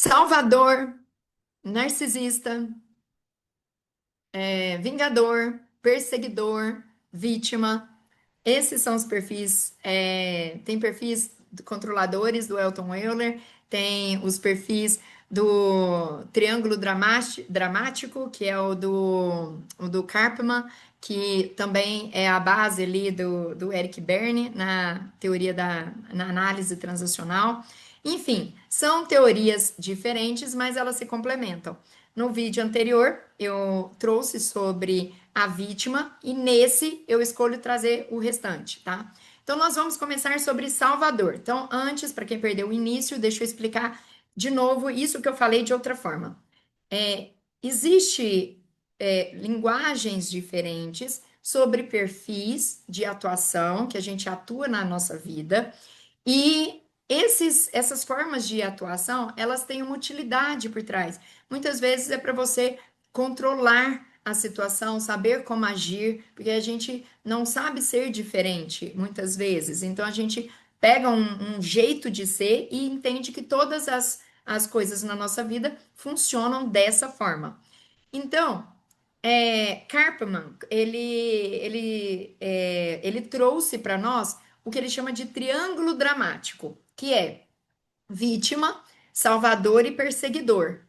Salvador, narcisista, vingador, perseguidor, vítima. Esses são os perfis. Tem perfis controladores do Elton Euler, tem os perfis do triângulo dramático, que é o do Karpman, que também é a base ali do Eric Berne na teoria na análise transacional. Enfim, são teorias diferentes, mas elas se complementam. No vídeo anterior, eu trouxe sobre a vítima e nesse eu escolho trazer o restante, tá? Então, nós vamos começar sobre Salvador. Então, antes, para quem perdeu o início, deixa eu explicar de novo isso que eu falei de outra forma. Existe linguagens diferentes sobre perfis de atuação que a gente atua na nossa vida e essas formas de atuação, elas têm uma utilidade por trás. Muitas vezes é para você controlar a situação, saber como agir, porque a gente não sabe ser diferente muitas vezes. Então a gente pega um jeito de ser e entende que todas as coisas na nossa vida funcionam dessa forma. Então, Karpman, ele trouxe para nós o que ele chama de triângulo dramático, que é vítima, salvador e perseguidor.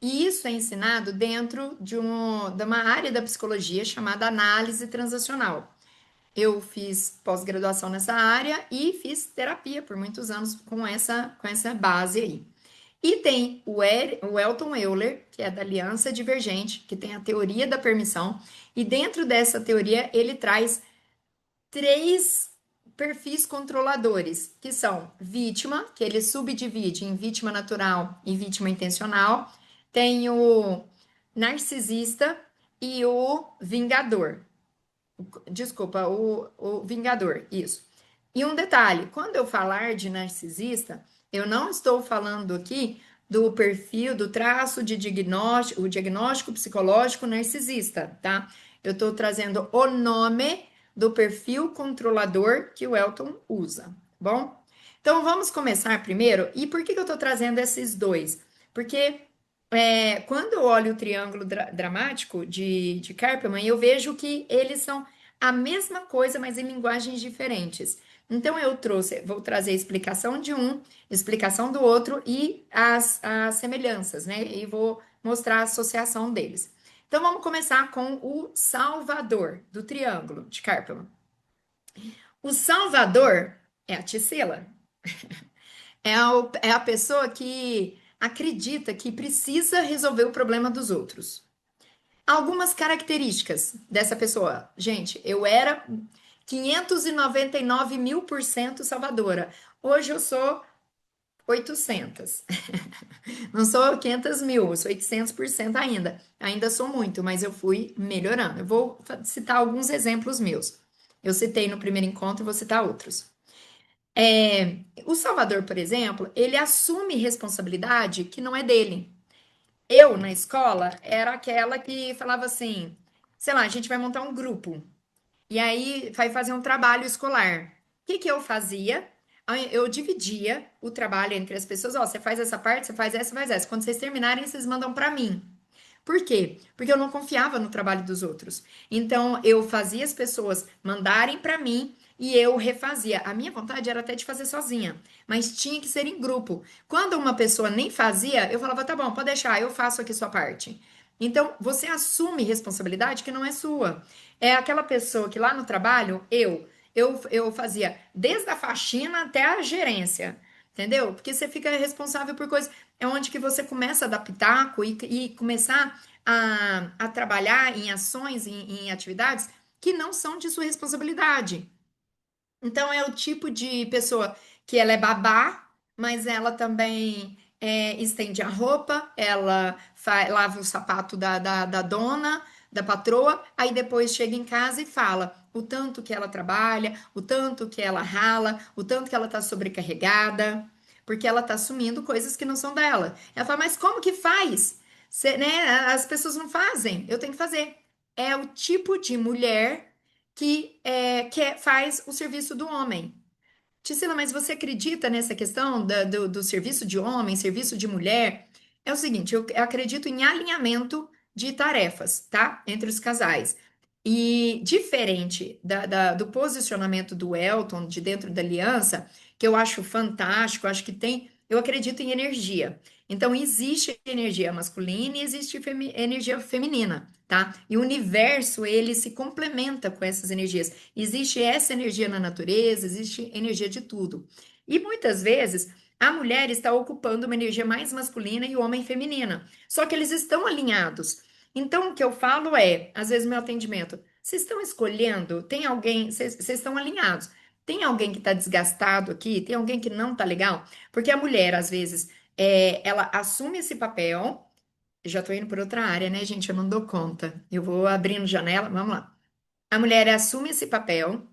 E isso é ensinado dentro de uma área da psicologia chamada análise transacional. Eu fiz pós-graduação nessa área e fiz terapia por muitos anos com essa base aí. E tem o Elton Euler, que é da Aliança Divergente, que tem a teoria da permissão, e dentro dessa teoria ele traz três perfis controladores, que são vítima, que ele subdivide em vítima natural e vítima intencional, tem o narcisista e o vingador. Desculpa, o vingador, isso. E um detalhe: quando eu falar de narcisista, eu não estou falando aqui do perfil, do traço de diagnóstico, o diagnóstico psicológico narcisista, tá? Eu estou trazendo o nome do perfil controlador que o Elton usa, tá bom? Então vamos começar primeiro. E por que eu estou trazendo esses dois? Porque quando eu olho o triângulo dramático de Karpman, eu vejo que eles são a mesma coisa, mas em linguagens diferentes. Então vou trazer a explicação de um, explicação do outro e as semelhanças, né? E vou mostrar a associação deles. Então vamos começar com o Salvador do triângulo de Karpman. O Salvador é a Tisela, é a pessoa que acredita que precisa resolver o problema dos outros. Algumas características dessa pessoa. Gente, eu era 599.000% salvadora. Hoje eu sou 800. Não sou 500 mil, eu sou 800% ainda. Ainda sou muito, mas eu fui melhorando. Eu vou citar alguns exemplos meus. Eu citei no primeiro encontro, vou citar outros. O Salvador, por exemplo, ele assume responsabilidade que não é dele. Eu, na escola, era aquela que falava assim, sei lá, a gente vai montar um grupo. E aí vai fazer um trabalho escolar. O que que eu fazia? Eu dividia o trabalho entre as pessoas. Ó, você faz essa parte, você faz essa, faz essa. Quando vocês terminarem, vocês mandam para mim. Por quê? Porque eu não confiava no trabalho dos outros. Então, eu fazia as pessoas mandarem para mim e eu refazia. A minha vontade era até de fazer sozinha, mas tinha que ser em grupo. Quando uma pessoa nem fazia, eu falava: tá bom, pode deixar, eu faço aqui sua parte. Então, você assume responsabilidade que não é sua. É aquela pessoa que lá no trabalho, eu fazia desde a faxina até a gerência. Entendeu? Porque você fica responsável por coisas. É onde que você começa a dar pitaco e começar a trabalhar em ações, em atividades que não são de sua responsabilidade. Então, é o tipo de pessoa que ela é babá, mas ela também estende a roupa, ela lava o sapato da dona, da patroa, aí depois chega em casa e fala o tanto que ela trabalha, o tanto que ela rala, o tanto que ela tá sobrecarregada, porque ela tá assumindo coisas que não são dela. Ela fala, mas como que faz? Né, as pessoas não fazem, eu tenho que fazer. É o tipo de mulher que faz o serviço do homem. Tisila, mas você acredita nessa questão do serviço de homem, serviço de mulher? É o seguinte, eu acredito em alinhamento de tarefas, tá? Entre os casais. E diferente do posicionamento do Elton de dentro da aliança, que eu acho fantástico, acho que tem, eu acredito em energia. Então, existe energia masculina e existe energia feminina, tá? E o universo, ele se complementa com essas energias. Existe essa energia na natureza, existe energia de tudo. E muitas vezes a mulher está ocupando uma energia mais masculina e o homem feminina. Só que eles estão alinhados. Então, o que eu falo é, às vezes, meu atendimento, vocês estão escolhendo? Tem alguém, vocês estão alinhados? Tem alguém que está desgastado aqui? Tem alguém que não está legal? Porque a mulher, às vezes, ela assume esse papel. Já estou indo por outra área, né, gente? Eu não dou conta. Eu vou abrindo janela, vamos lá. A mulher assume esse papel,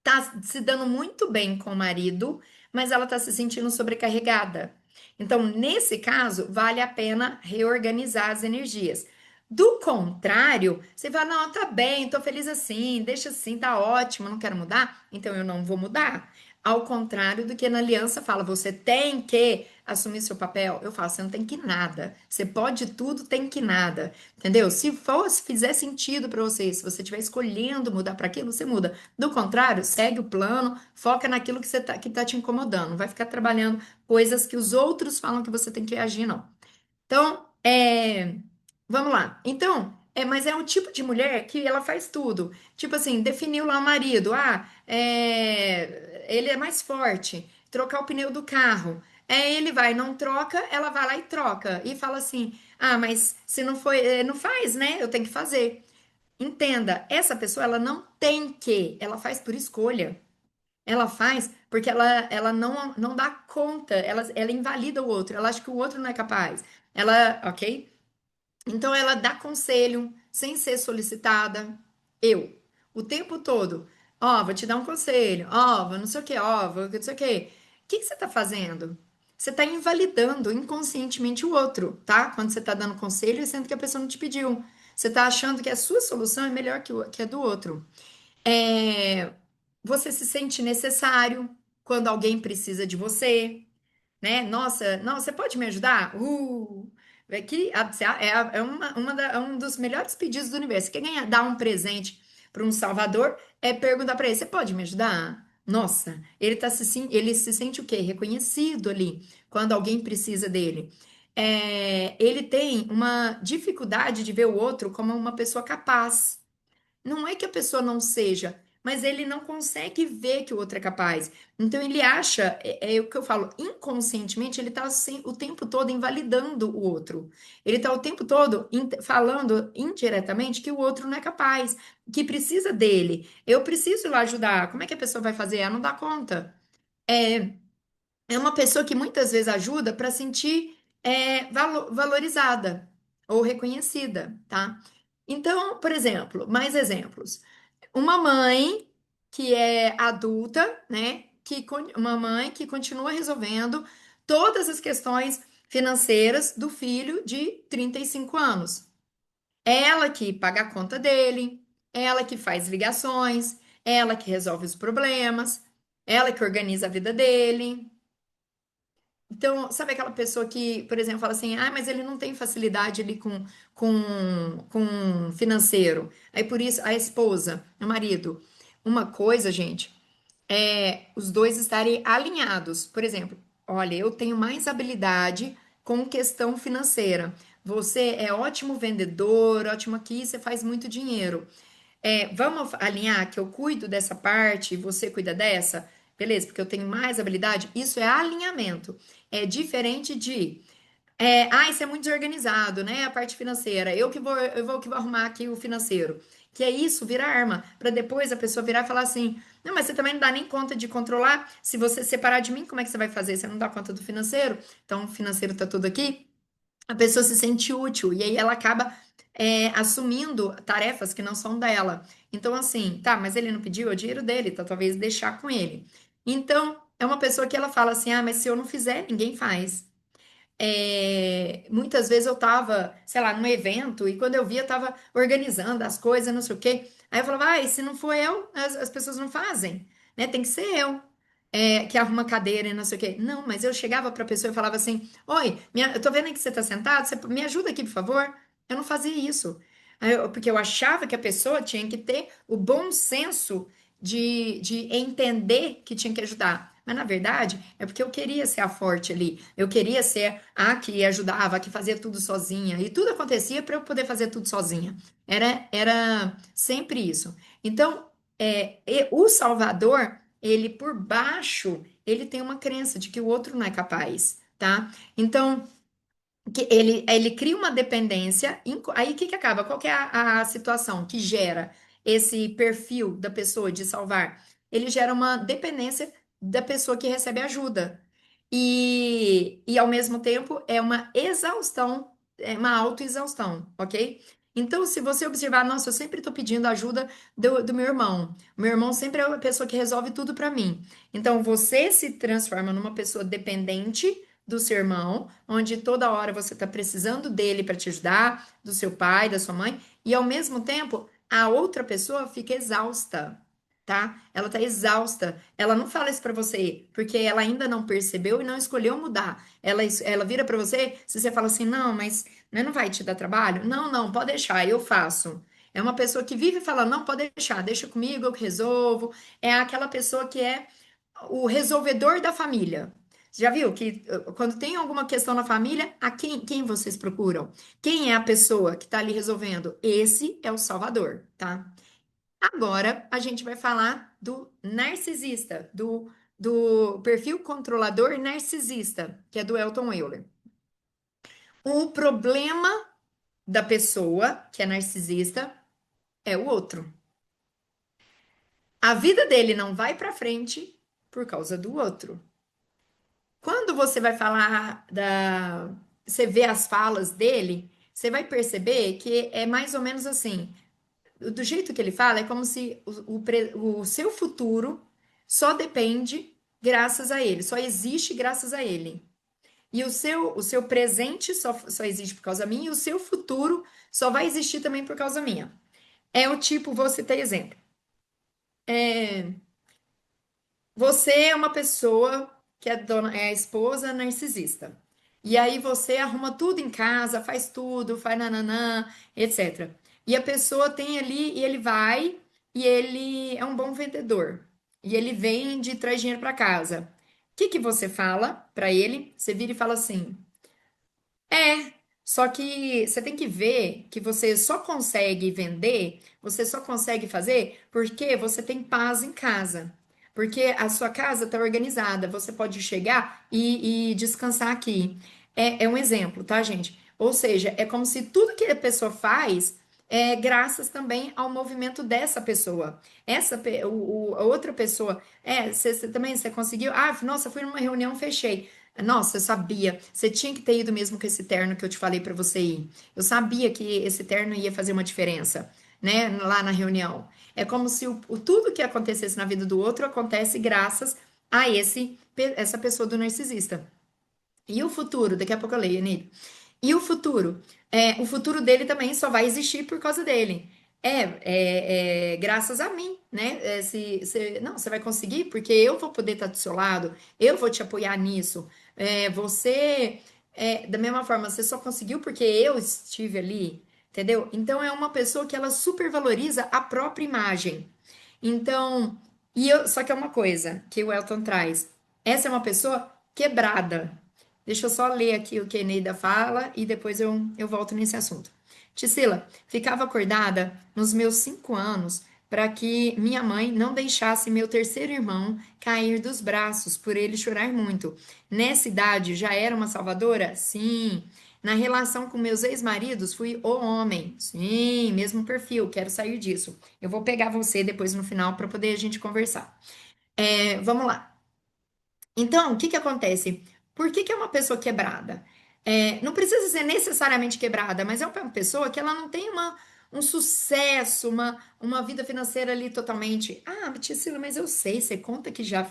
tá se dando muito bem com o marido, mas ela tá se sentindo sobrecarregada. Então, nesse caso, vale a pena reorganizar as energias. Do contrário, você fala, não, tá bem, tô feliz assim, deixa assim, tá ótimo, não quero mudar, então eu não vou mudar. Ao contrário do que na aliança fala, você tem que assumir seu papel. Eu falo, você não tem que nada. Você pode tudo, tem que nada. Entendeu? Se for, se fizer sentido para você, se você estiver escolhendo mudar para aquilo, você muda. Do contrário, segue o plano, foca naquilo que tá te incomodando. Não vai ficar trabalhando coisas que os outros falam que você tem que agir, não. Então, vamos lá. Então, mas é um tipo de mulher que ela faz tudo. Tipo assim, definiu lá o marido. Ele é mais forte. Trocar o pneu do carro. Ele vai, não troca, ela vai lá e troca. E fala assim: mas se não foi, não faz, né? Eu tenho que fazer. Entenda, essa pessoa, ela não tem que, ela faz por escolha. Ela faz porque ela não dá conta, ela invalida o outro, ela acha que o outro não é capaz. Ok? Então ela dá conselho sem ser solicitada. Eu, o tempo todo, vou te dar um conselho, vou não sei o que, vou não sei o que. O que que você tá fazendo? Você tá invalidando inconscientemente o outro, tá? Quando você tá dando conselho, sendo que a pessoa não te pediu. Você tá achando que a sua solução é melhor que a do outro. É, Você se sente necessário quando alguém precisa de você, né? Nossa, não, você pode me ajudar? É um dos melhores pedidos do universo. Quem ganhar, dar um presente para um salvador é perguntar para ele: você pode me ajudar? Nossa, ele se sente o quê? Reconhecido ali quando alguém precisa dele. Ele tem uma dificuldade de ver o outro como uma pessoa capaz. Não é que a pessoa não seja, mas ele não consegue ver que o outro é capaz. Então ele acha, é o que eu falo, inconscientemente ele está o tempo todo invalidando o outro. Ele está o tempo todo falando indiretamente que o outro não é capaz, que precisa dele. Eu preciso ir lá ajudar. Como é que a pessoa vai fazer? Ela não dá conta. É, é uma pessoa que muitas vezes ajuda para sentir valorizada ou reconhecida, tá? Então, por exemplo, mais exemplos. Uma mãe que é adulta, né? Uma mãe que continua resolvendo todas as questões financeiras do filho de 35 anos. É ela que paga a conta dele, é ela que faz ligações, é ela que resolve os problemas, é ela que organiza a vida dele. Então, sabe aquela pessoa que, por exemplo, fala assim, mas ele não tem facilidade ali com financeiro. Aí por isso, a esposa, o marido. Uma coisa, gente, é os dois estarem alinhados. Por exemplo, olha, eu tenho mais habilidade com questão financeira. Você é ótimo vendedor, ótimo aqui, você faz muito dinheiro. Vamos alinhar que eu cuido dessa parte e você cuida dessa? Beleza, porque eu tenho mais habilidade. Isso é alinhamento. É diferente de, isso é muito desorganizado, né? A parte financeira. Eu que vou arrumar aqui o financeiro. Que é isso, virar arma, para depois a pessoa virar e falar assim: não, mas você também não dá nem conta de controlar. Se você separar de mim, como é que você vai fazer? Você não dá conta do financeiro? Então, o financeiro tá tudo aqui a pessoa se sente útil e aí ela acaba assumindo tarefas que não são dela. Então, assim, tá, mas ele não pediu, é o dinheiro dele, então talvez deixar com ele. Então, é uma pessoa que ela fala assim: mas se eu não fizer, ninguém faz. Muitas vezes eu tava, sei lá, num evento e quando eu via, eu tava organizando as coisas, não sei o quê. Aí eu falava: se não for eu, as pessoas não fazem, né? Tem que ser eu. que arruma cadeira e não sei o quê. Não, mas eu chegava pra pessoa e falava assim: Oi, eu tô vendo aí que você tá sentado, você me ajuda aqui, por favor? Eu não fazia isso. Porque eu achava que a pessoa tinha que ter o bom senso de entender que tinha que ajudar. Mas na verdade é porque eu queria ser a forte ali. Eu queria ser a que ajudava, a que fazia tudo sozinha. E tudo acontecia para eu poder fazer tudo sozinha. Era sempre isso. Então, o Salvador, ele por baixo, ele tem uma crença de que o outro não é capaz, tá? Então, que ele cria uma dependência. Aí o que que acaba? Qual que é a situação que gera esse perfil da pessoa de salvar? Ele gera uma dependência da pessoa que recebe ajuda. E ao mesmo tempo é uma exaustão, é uma autoexaustão, ok? Então, se você observar, nossa, eu sempre estou pedindo ajuda do meu irmão. Meu irmão sempre é a pessoa que resolve tudo para mim. Então, você se transforma numa pessoa dependente do seu irmão, onde toda hora você está precisando dele para te ajudar, do seu pai, da sua mãe, e ao mesmo tempo a outra pessoa fica exausta, tá? Ela tá exausta. Ela não fala isso para você porque ela ainda não percebeu e não escolheu mudar. Ela vira para você, se você fala assim, não, mas não vai te dar trabalho? Não, não, pode deixar, eu faço. É uma pessoa que vive falando, não, pode deixar, deixa comigo, eu que resolvo. É aquela pessoa que é o resolvedor da família. Você já viu que quando tem alguma questão na família, quem vocês procuram? Quem é a pessoa que está ali resolvendo? Esse é o salvador, tá? Agora a gente vai falar do narcisista, do perfil controlador narcisista, que é do Elton Euler. O problema da pessoa que é narcisista é o outro. A vida dele não vai para frente por causa do outro. Quando você vai falar você vê as falas dele, você vai perceber que é mais ou menos assim. Do jeito que ele fala, é como se o seu futuro só depende graças a ele, só existe graças a ele. E o seu presente só existe por causa minha, e o seu futuro só vai existir também por causa minha. É o tipo, vou citar exemplo. Você é uma pessoa que é a esposa narcisista. E aí você arruma tudo em casa, faz tudo, faz nananã, etc. E a pessoa tem ali, e ele vai, e ele é um bom vendedor. E ele vende e traz dinheiro para casa. O que que você fala para ele? Você vira e fala assim: só que você tem que ver que você só consegue vender, você só consegue fazer porque você tem paz em casa. Porque a sua casa está organizada, você pode chegar e descansar aqui. É um exemplo, tá, gente? Ou seja, é como se tudo que a pessoa faz é graças também ao movimento dessa pessoa. A outra pessoa, você também você conseguiu? Ah, nossa, fui numa reunião, fechei. Nossa, eu sabia. Você tinha que ter ido mesmo com esse terno que eu te falei para você ir. Eu sabia que esse terno ia fazer uma diferença, né? Lá na reunião. É como se tudo que acontecesse na vida do outro acontece graças a essa pessoa do narcisista. E o futuro? Daqui a pouco eu leio, Nele. E o futuro? O futuro dele também só vai existir por causa dele. Graças a mim, né? Não, você vai conseguir porque eu vou poder estar do seu lado, eu vou te apoiar nisso. Da mesma forma, você só conseguiu porque eu estive ali, entendeu? Então é uma pessoa que ela supervaloriza a própria imagem. Então, só que é uma coisa que o Elton traz. Essa é uma pessoa quebrada. Deixa eu só ler aqui o que a Eneida fala e depois eu volto nesse assunto. Tisila, ficava acordada nos meus 5 anos para que minha mãe não deixasse meu terceiro irmão cair dos braços por ele chorar muito. Nessa idade já era uma salvadora? Sim. Na relação com meus ex-maridos, fui o homem. Sim, mesmo perfil, quero sair disso. Eu vou pegar você depois no final para poder a gente conversar. Vamos lá. Então, o que que acontece? Por que que é uma pessoa quebrada? Não precisa ser necessariamente quebrada, mas é uma pessoa que ela não tem um sucesso, uma vida financeira ali totalmente. Ah, Priscila, mas eu sei, você conta que já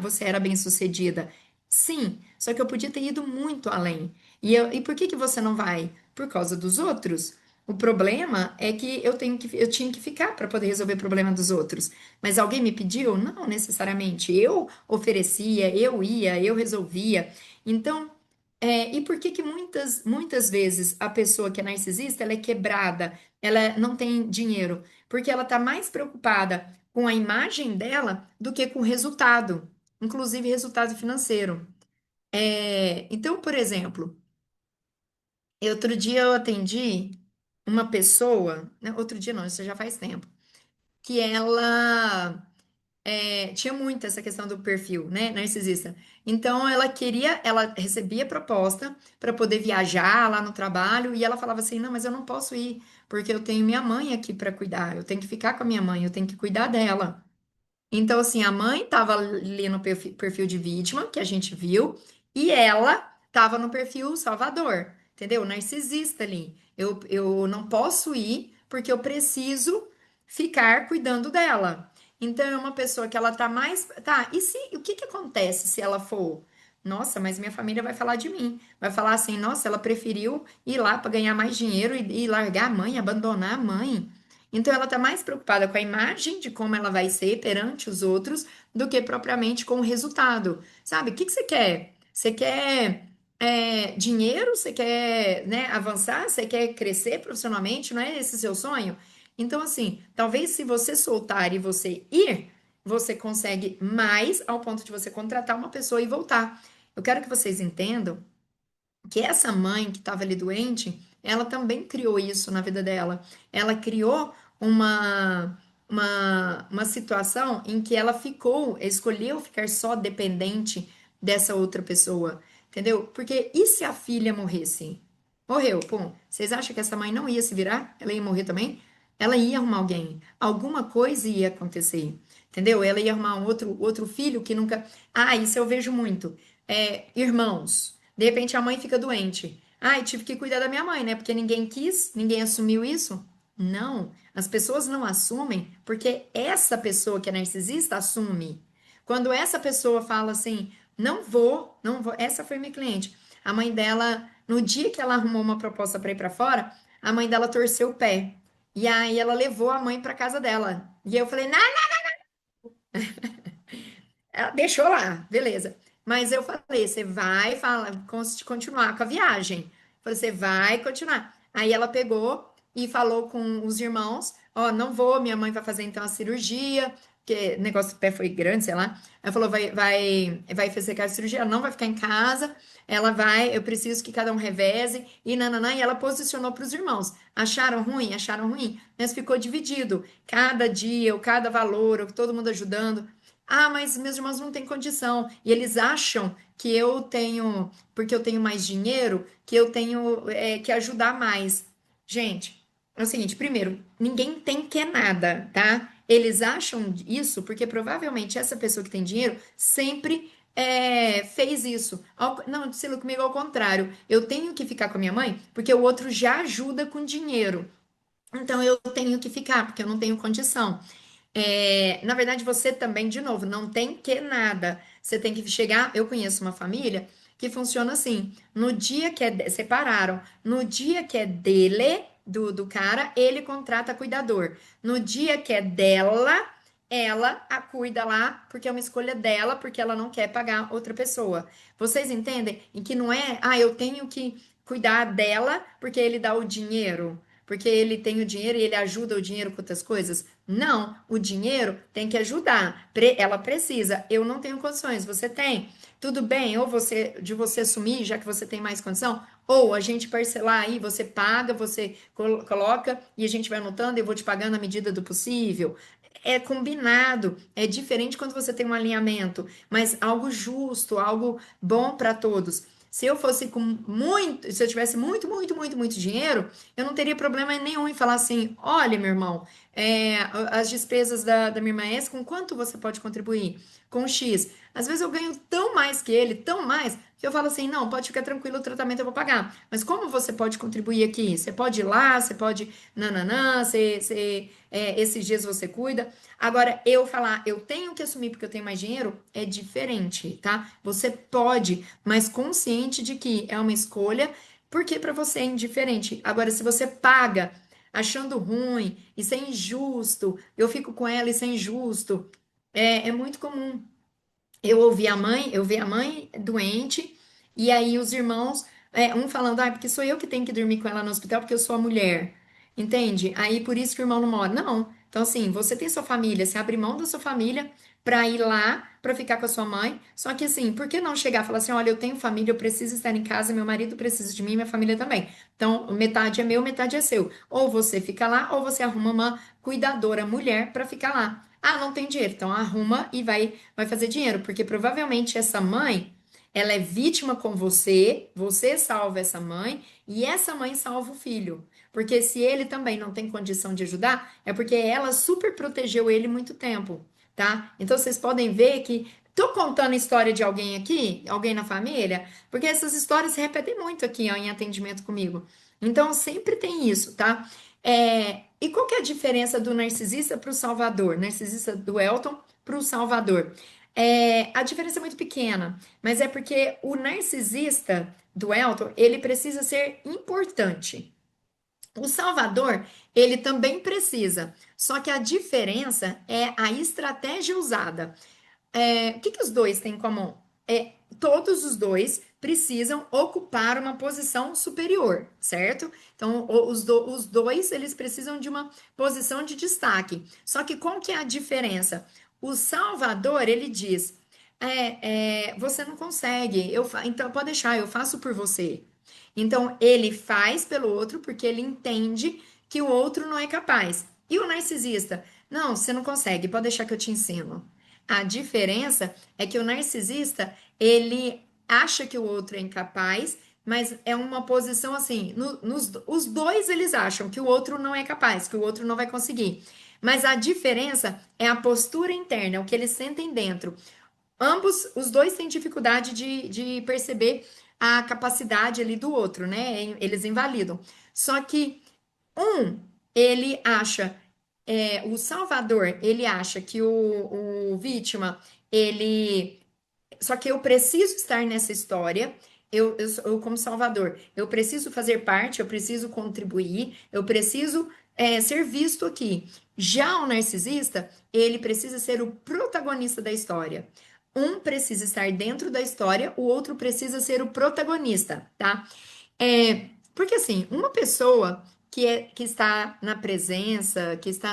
você era bem-sucedida. Sim, só que eu podia ter ido muito além. E por que que você não vai? Por causa dos outros. O problema é que eu tinha que ficar para poder resolver o problema dos outros. Mas alguém me pediu? Não necessariamente. Eu oferecia, eu ia, eu resolvia. Então, e por que que muitas vezes a pessoa que é narcisista, ela é quebrada, ela não tem dinheiro? Porque ela está mais preocupada com a imagem dela do que com o resultado, inclusive resultado financeiro. Então, por exemplo, outro dia eu atendi uma pessoa, né, outro dia não, isso já faz tempo, que ela tinha muito essa questão do perfil, né, narcisista. Então ela recebia proposta para poder viajar lá no trabalho e ela falava assim: "Não, mas eu não posso ir, porque eu tenho minha mãe aqui para cuidar, eu tenho que ficar com a minha mãe, eu tenho que cuidar dela". Então, assim, a mãe estava ali no perfil de vítima, que a gente viu, e ela estava no perfil salvador, entendeu? Narcisista ali. Eu não posso ir porque eu preciso ficar cuidando dela. Então, é uma pessoa que ela tá mais. Tá, e se, o que que acontece se ela for? Nossa, mas minha família vai falar de mim. Vai falar assim: nossa, ela preferiu ir lá para ganhar mais dinheiro e largar a mãe, abandonar a mãe. Então, ela está mais preocupada com a imagem de como ela vai ser perante os outros do que propriamente com o resultado. Sabe? O que que você quer? Você quer dinheiro? Você quer, né, avançar? Você quer crescer profissionalmente? Não é esse seu sonho? Então, assim, talvez se você soltar e você ir, você consegue mais ao ponto de você contratar uma pessoa e voltar. Eu quero que vocês entendam que essa mãe que estava ali doente, ela também criou isso na vida dela. Ela criou uma situação em que ela escolheu ficar só dependente dessa outra pessoa, entendeu? Porque e se a filha morresse? Morreu, pum. Vocês acham que essa mãe não ia se virar? Ela ia morrer também? Ela ia arrumar alguém. Alguma coisa ia acontecer, entendeu? Ela ia arrumar um outro filho que nunca. Ah, isso eu vejo muito. Irmãos. De repente a mãe fica doente. Ai, tive que cuidar da minha mãe, né? Porque ninguém quis, ninguém assumiu isso. Não, as pessoas não assumem porque essa pessoa que é narcisista assume. Quando essa pessoa fala assim, não vou, essa foi minha cliente. A mãe dela, no dia que ela arrumou uma proposta para ir para fora, a mãe dela torceu o pé. E aí ela levou a mãe para casa dela. E eu falei, ela deixou lá, beleza. Mas eu falei, você vai continuar com a viagem. Falei, você vai continuar. Aí ela pegou e falou com os irmãos, ó, não vou, minha mãe vai fazer então a cirurgia, porque o negócio do pé foi grande, sei lá. Ela falou, vai fazer a cirurgia, ela não vai ficar em casa, ela vai, eu preciso que cada um reveze, e nananã, e ela posicionou para os irmãos. Acharam ruim, mas ficou dividido. Cada dia, ou cada valor, ou todo mundo ajudando. Ah, mas meus irmãos não têm condição. E eles acham que eu tenho, porque eu tenho mais dinheiro, que eu tenho que ajudar mais. Gente, é o seguinte: primeiro, ninguém tem que nada, tá? Eles acham isso porque provavelmente essa pessoa que tem dinheiro sempre fez isso. Não, Priscila, comigo ao contrário. Eu tenho que ficar com a minha mãe porque o outro já ajuda com dinheiro. Então eu tenho que ficar porque eu não tenho condição. Na verdade, você também, de novo, não tem que nada. Você tem que chegar. Eu conheço uma família que funciona assim: no dia que separaram, no dia que é dele, do cara, ele contrata cuidador. No dia que é dela, ela a cuida lá, porque é uma escolha dela, porque ela não quer pagar outra pessoa. Vocês entendem? E que não é, eu tenho que cuidar dela porque ele dá o dinheiro. Porque ele tem o dinheiro e ele ajuda o dinheiro com outras coisas. Não, o dinheiro tem que ajudar. Ela precisa. Eu não tenho condições. Você tem. Tudo bem, ou você assumir, já que você tem mais condição, ou a gente parcelar aí, você paga, você coloca e a gente vai anotando e eu vou te pagando à medida do possível. É combinado, é diferente quando você tem um alinhamento, mas algo justo, algo bom para todos. Se eu fosse com muito, se eu tivesse muito dinheiro, eu não teria problema nenhum em falar assim: olha, meu irmão, as despesas da minha irmã S, com quanto você pode contribuir? Com X. Às vezes eu ganho tão mais que ele, tão mais, que eu falo assim: não, pode ficar tranquilo, o tratamento eu vou pagar. Mas como você pode contribuir aqui? Você pode ir lá, você pode, nananã, esses dias você cuida. Agora, eu falar, eu tenho que assumir porque eu tenho mais dinheiro, é diferente, tá? Você pode, mas consciente de que é uma escolha porque para você é indiferente. Agora, se você paga achando ruim, isso é injusto, eu fico com ela, isso é injusto, é muito comum. Eu vi a mãe doente, e aí os irmãos, um falando, ah, porque sou eu que tenho que dormir com ela no hospital, porque eu sou a mulher. Entende? Aí por isso que o irmão não mora. Não. Então, assim, você tem sua família, você abre mão da sua família pra ir lá, pra ficar com a sua mãe. Só que, assim, por que não chegar e falar assim: olha, eu tenho família, eu preciso estar em casa, meu marido precisa de mim, minha família também. Então, metade é meu, metade é seu. Ou você fica lá, ou você arruma uma cuidadora mulher pra ficar lá. Ah, não tem dinheiro, então arruma e vai fazer dinheiro, porque provavelmente essa mãe, ela é vítima com você, você salva essa mãe e essa mãe salva o filho. Porque se ele também não tem condição de ajudar, é porque ela super protegeu ele muito tempo, tá? Então vocês podem ver que tô contando a história de alguém aqui, alguém na família, porque essas histórias se repetem muito aqui, ó, em atendimento comigo. Então sempre tem isso, tá? E qual que é a diferença do narcisista para o salvador? Narcisista do Elton para o salvador? A diferença é muito pequena, mas é porque o narcisista do Elton, ele precisa ser importante. O salvador, ele também precisa, só que a diferença é a estratégia usada. O que que os dois têm em comum? Todos os dois precisam ocupar uma posição superior, certo? Então, os dois, eles precisam de uma posição de destaque. Só que qual que é a diferença? O Salvador, ele diz, você não consegue, então pode deixar, eu faço por você. Então, ele faz pelo outro porque ele entende que o outro não é capaz. E o narcisista? Não, você não consegue, pode deixar que eu te ensino. A diferença é que o narcisista, ele acha que o outro é incapaz, mas é uma posição assim, os dois eles acham que o outro não é capaz, que o outro não vai conseguir. Mas a diferença é a postura interna, é o que eles sentem dentro. Ambos, os dois têm dificuldade de perceber a capacidade ali do outro, né? Eles invalidam. Só que um, ele acha, o salvador, ele acha que o vítima, ele. Só que eu preciso estar nessa história. Eu, como salvador, eu preciso fazer parte, eu preciso contribuir, eu preciso ser visto aqui. Já o narcisista, ele precisa ser o protagonista da história. Um precisa estar dentro da história, o outro precisa ser o protagonista, tá? Porque assim, uma pessoa que está na presença, que está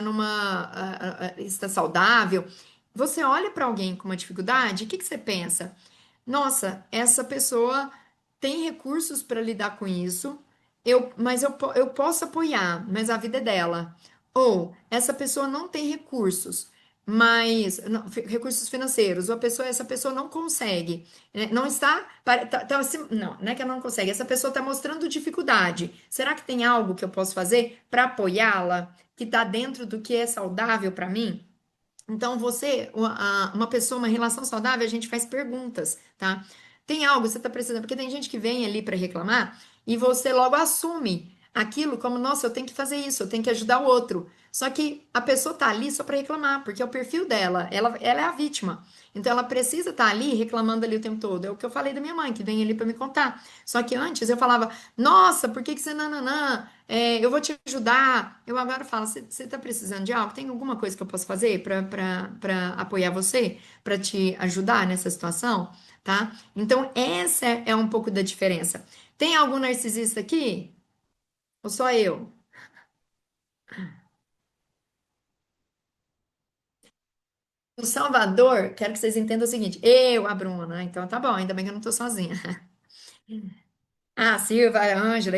está saudável, você olha para alguém com uma dificuldade, o que que você pensa? Nossa, essa pessoa tem recursos para lidar com isso, mas eu posso apoiar, mas a vida é dela. Ou essa pessoa não tem recursos, mas recursos financeiros, ou essa pessoa não consegue, não está, não é que ela não consegue, essa pessoa está mostrando dificuldade. Será que tem algo que eu posso fazer para apoiá-la, que está dentro do que é saudável para mim? Então, uma pessoa, uma relação saudável, a gente faz perguntas, tá? Tem algo que você está precisando, porque tem gente que vem ali para reclamar e você logo assume aquilo como, nossa, eu tenho que fazer isso, eu tenho que ajudar o outro. Só que a pessoa tá ali só para reclamar, porque é o perfil dela, ela é a vítima. Então, ela precisa estar ali reclamando ali o tempo todo. É o que eu falei da minha mãe, que vem ali para me contar. Só que antes eu falava, nossa, por que que você nananã? Eu vou te ajudar. Eu agora falo, você está precisando de algo? Tem alguma coisa que eu posso fazer para apoiar você, para te ajudar nessa situação, tá? Então, essa é um pouco da diferença. Tem algum narcisista aqui? Ou só eu? O Salvador, quero que vocês entendam o seguinte: a Bruna, então tá bom, ainda bem que eu não tô sozinha. Ah, Silva, a Ângela,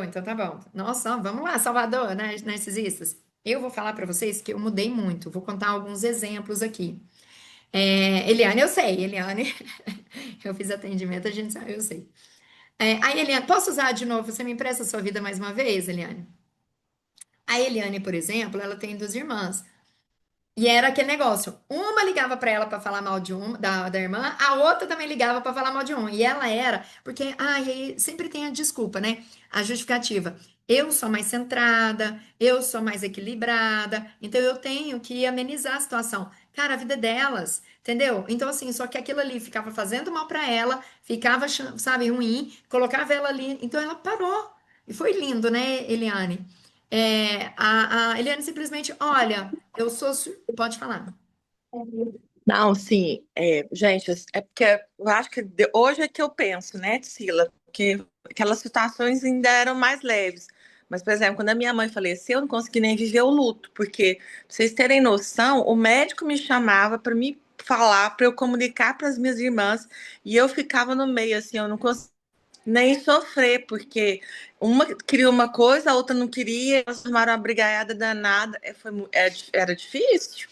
então tá bom. Nossa, vamos lá, Salvador, né, narcisistas. Eu vou falar pra vocês que eu mudei muito, vou contar alguns exemplos aqui. Eliane, eu sei, Eliane, eu fiz atendimento, a gente sabe, eu sei. Aí, Eliane, posso usar de novo? Você me empresta a sua vida mais uma vez, Eliane? A Eliane, por exemplo, ela tem duas irmãs. E era aquele negócio. Uma ligava pra ela pra falar mal de uma, da irmã, a outra também ligava pra falar mal de um. E ela era, porque, aí sempre tem a desculpa, né? A justificativa. Eu sou mais centrada, eu sou mais equilibrada, então eu tenho que amenizar a situação. cara, a vida é delas, entendeu? Então, assim, só que aquilo ali ficava fazendo mal pra ela, ficava, sabe, ruim, colocava ela ali, então ela parou. E foi lindo, né, Eliane? A Eliane simplesmente, olha, pode falar. Não, sim, gente, é porque eu acho que hoje é que eu penso, né, Sila, porque aquelas situações ainda eram mais leves. Mas, por exemplo, quando a minha mãe faleceu, eu não consegui nem viver o luto, porque, pra vocês terem noção, o médico me chamava para me falar, para eu comunicar para as minhas irmãs, e eu ficava no meio, assim, eu não conseguia nem sofrer, porque uma queria uma coisa, a outra não queria, elas formaram uma brigaiada danada, era difícil.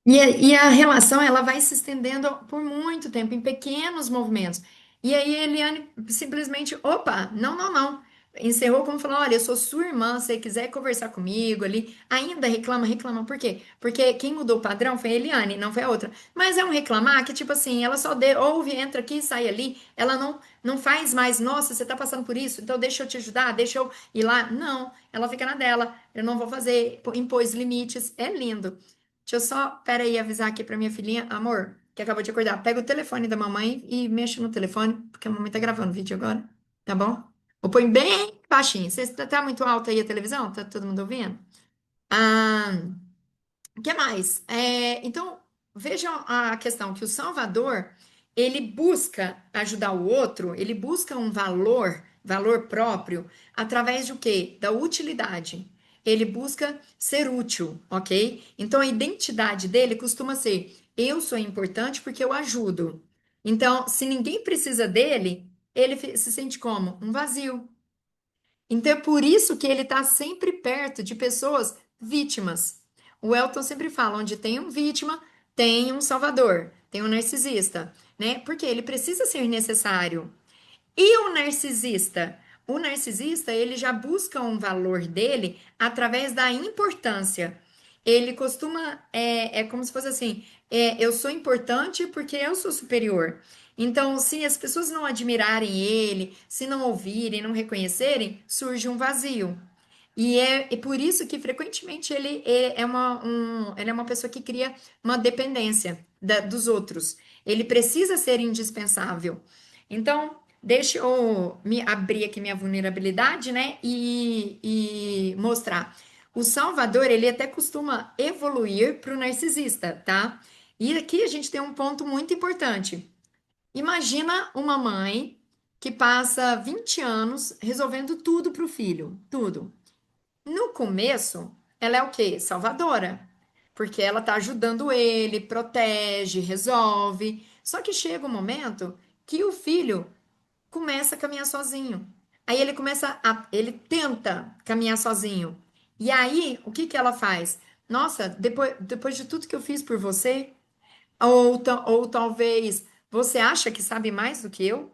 E a relação ela vai se estendendo por muito tempo, em pequenos movimentos. E aí a Eliane simplesmente, opa, não, não, não. Encerrou como falou: olha, eu sou sua irmã, se você quiser conversar comigo ali, ainda reclama, reclama. Por quê? Porque quem mudou o padrão foi a Eliane, não foi a outra. Mas é um reclamar que, tipo assim, ela só ouve, entra aqui, sai ali, ela não faz mais, nossa, você tá passando por isso, então deixa eu te ajudar, deixa eu ir lá. Não, ela fica na dela, eu não vou fazer, impôs limites, é lindo. Deixa eu só, pera aí, avisar aqui pra minha filhinha, amor, que acabou de acordar. Pega o telefone da mamãe e mexe no telefone, porque a mamãe tá gravando vídeo agora, tá bom? Ou põe bem baixinho. Você tá muito alto aí a televisão? Tá todo mundo ouvindo? Ah, o que mais? Então, vejam a questão que o Salvador, ele busca ajudar o outro, ele busca um valor próprio, através de o quê? Da utilidade. Ele busca ser útil, ok? Então, a identidade dele costuma ser: eu sou importante porque eu ajudo. Então, se ninguém precisa dele, ele se sente como? Um vazio. Então é por isso que ele está sempre perto de pessoas vítimas. O Elton sempre fala: onde tem um vítima, tem um salvador, tem um narcisista, né? Porque ele precisa ser necessário. E o narcisista? O narcisista, ele já busca um valor dele através da importância. Ele costuma, é como se fosse assim: eu sou importante porque eu sou superior. Então, se as pessoas não admirarem ele, se não ouvirem, não reconhecerem, surge um vazio. E por isso que frequentemente ele é uma pessoa que cria uma dependência dos outros. Ele precisa ser indispensável. Então, deixa eu me abrir aqui minha vulnerabilidade, né? E mostrar. O Salvador, ele até costuma evoluir para o narcisista, tá? E aqui a gente tem um ponto muito importante. Imagina uma mãe que passa 20 anos resolvendo tudo para o filho, tudo. No começo, ela é o quê? Salvadora. Porque ela tá ajudando ele, protege, resolve. Só que chega um momento que o filho começa a caminhar sozinho. Aí ele tenta caminhar sozinho. E aí, o que que ela faz? Nossa, depois de tudo que eu fiz por você, ou talvez você acha que sabe mais do que eu?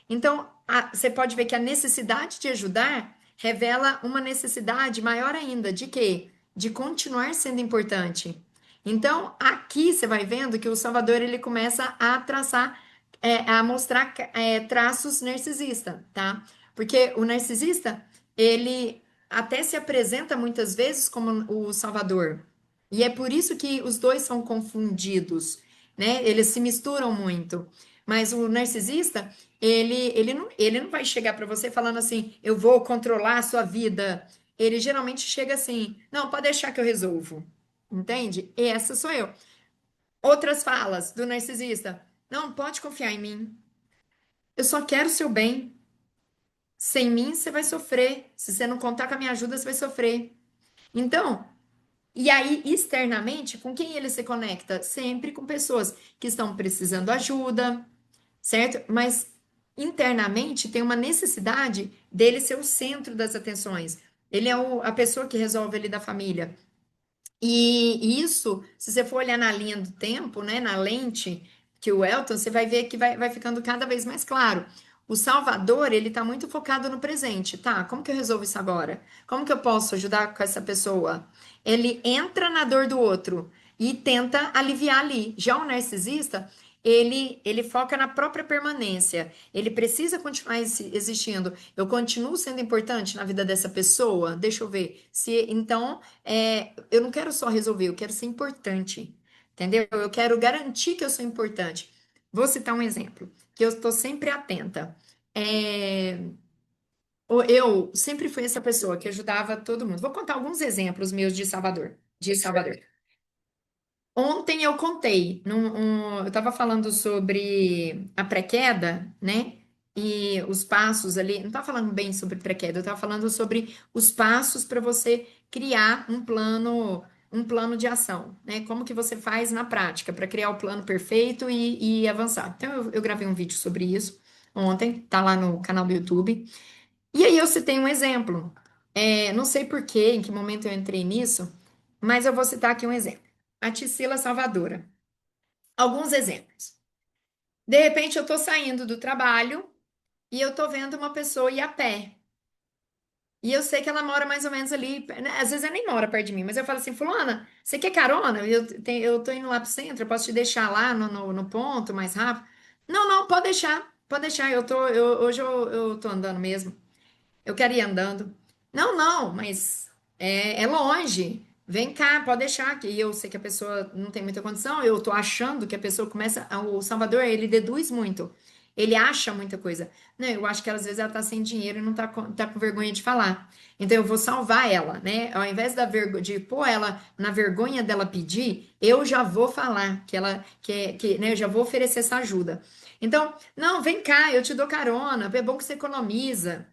Então, você pode ver que a necessidade de ajudar revela uma necessidade maior ainda de quê? De continuar sendo importante. Então, aqui você vai vendo que o Salvador ele começa a traçar, a mostrar traços narcisista, tá? Porque o narcisista, ele até se apresenta muitas vezes como o Salvador. E é por isso que os dois são confundidos, né? Eles se misturam muito. Mas o narcisista, ele não vai chegar para você falando assim: eu vou controlar a sua vida. Ele geralmente chega assim: não, pode deixar que eu resolvo. Entende? Essa sou eu. Outras falas do narcisista: não, pode confiar em mim. Eu só quero o seu bem. Sem mim, você vai sofrer. Se você não contar com a minha ajuda, você vai sofrer. Então, e aí, externamente, com quem ele se conecta? Sempre com pessoas que estão precisando ajuda, certo? Mas internamente tem uma necessidade dele ser o centro das atenções. Ele é a pessoa que resolve ali da família. E isso, se você for olhar na linha do tempo, né, na lente que o Elton, você vai ver que vai ficando cada vez mais claro. O Salvador, ele tá muito focado no presente, tá? Como que eu resolvo isso agora? Como que eu posso ajudar com essa pessoa? Ele entra na dor do outro e tenta aliviar ali. Já o narcisista, ele foca na própria permanência. Ele precisa continuar existindo. Eu continuo sendo importante na vida dessa pessoa? Deixa eu ver. Se então eu não quero só resolver, eu quero ser importante. entendeu? Eu quero garantir que eu sou importante. Vou citar um exemplo, que eu estou sempre atenta. É, eu sempre fui essa pessoa que ajudava todo mundo. Vou contar alguns exemplos meus de Salvador. De Salvador. Ontem eu contei, eu estava falando sobre a pré-queda, né? E os passos ali. Não estava falando bem sobre pré-queda, eu estava falando sobre os passos para você criar um plano de ação, né? Como que você faz na prática para criar o plano perfeito e avançar. Então eu gravei um vídeo sobre isso ontem, tá lá no canal do YouTube. E aí eu citei um exemplo. Não sei por quê, em que momento eu entrei nisso, mas eu vou citar aqui um exemplo. A Ticila Salvadora. Alguns exemplos. De repente eu tô saindo do trabalho e eu tô vendo uma pessoa ir a pé. E eu sei que ela mora mais ou menos ali, né? Às vezes ela nem mora perto de mim, mas eu falo assim, fulana, você quer carona? Eu tô indo lá pro centro, eu posso te deixar lá no ponto mais rápido? Não, não, pode deixar, hoje eu tô andando mesmo. Eu quero ir andando. Não, não, mas é longe. Vem cá, pode deixar aqui. E eu sei que a pessoa não tem muita condição. Eu tô achando que a pessoa começa. O Salvador, ele deduz muito. Ele acha muita coisa. Não, eu acho que às vezes ela tá sem dinheiro e não tá com vergonha de falar. Então eu vou salvar ela, né? Ao invés de pôr ela na vergonha dela pedir, eu já vou falar né? Eu já vou oferecer essa ajuda. Então, não, vem cá, eu te dou carona. É bom que você economiza.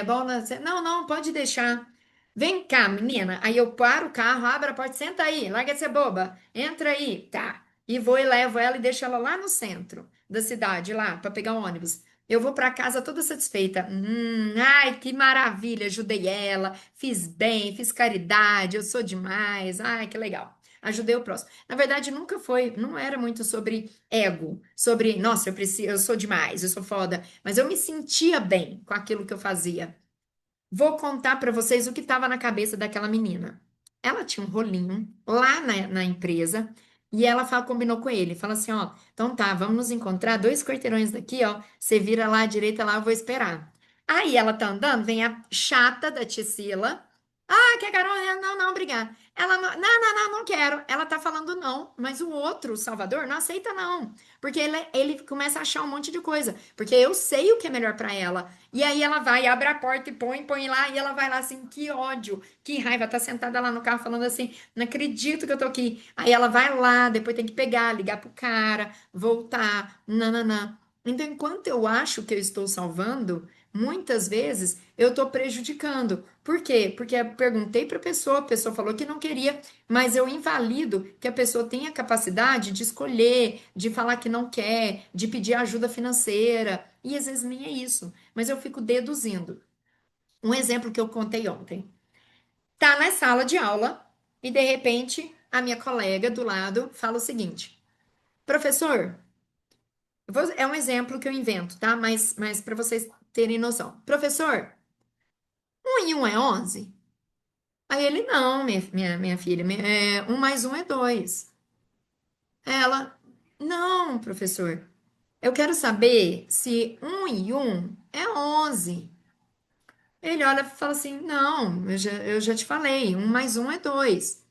Bom, não, não, pode deixar. Vem cá, menina. Aí eu paro o carro, abro a porta, senta aí, larga de ser boba, entra aí, tá. E vou e levo ela e deixo ela lá no centro da cidade, lá, para pegar o ônibus. Eu vou para casa toda satisfeita. Ai, que maravilha, ajudei ela, fiz bem, fiz caridade, eu sou demais. Ai, que legal. Ajudei o próximo. Na verdade, nunca foi, não era muito sobre ego, sobre, nossa, eu sou demais, eu sou foda, mas eu me sentia bem com aquilo que eu fazia. Vou contar para vocês o que estava na cabeça daquela menina. Ela tinha um rolinho lá na empresa e ela combinou com ele. Fala assim, ó, então tá, vamos nos encontrar 2 quarteirões daqui, ó. Você vira lá à direita, lá eu vou esperar. Aí ela tá andando, vem a chata da Ticila. Ah, quer carona? Não, não, obrigada. Ela não quero. Ela tá falando não, mas o outro, o Salvador, não aceita não. Porque ele começa a achar um monte de coisa. Porque eu sei o que é melhor pra ela. E aí ela vai, abre a porta e põe lá, e ela vai lá assim, que ódio, que raiva, tá sentada lá no carro falando assim, não acredito que eu tô aqui. Aí ela vai lá, depois tem que pegar, ligar pro cara, voltar, nananã. Então, enquanto eu acho que eu estou salvando, muitas vezes eu estou prejudicando. Por quê? Porque eu perguntei para a pessoa falou que não queria, mas eu invalido que a pessoa tenha capacidade de escolher, de falar que não quer, de pedir ajuda financeira. E às vezes nem é isso, mas eu fico deduzindo. Um exemplo que eu contei ontem. Tá na sala de aula e de repente a minha colega do lado fala o seguinte: professor, é um exemplo que eu invento, tá? Mas para vocês terem noção. Professor, 1 e 1 é 11? Aí ele, não, minha filha, 1 mais 1 é 2. Ela, não, professor, eu quero saber se 1 e 1 é 11. Ele olha e fala assim: não, eu já te falei, 1 mais 1 é 2.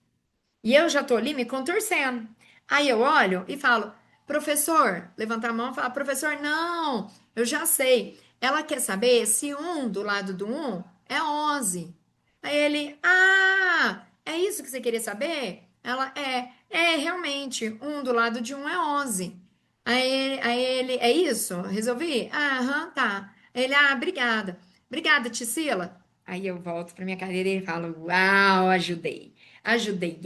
E eu já tô ali me contorcendo. Aí eu olho e falo: professor, levanta a mão e fala: professor, não, eu já sei. Ela quer saber se um do lado do 1 é 11. Aí ele: ah, é isso que você queria saber? Ela: realmente, um do lado de 1 é 11. Aí ele: é isso? Resolvi? Ah, aham, tá. Ele: ah, obrigada. Obrigada, Tisila. Aí eu volto para minha cadeira e falo: uau, ajudei. Ajudei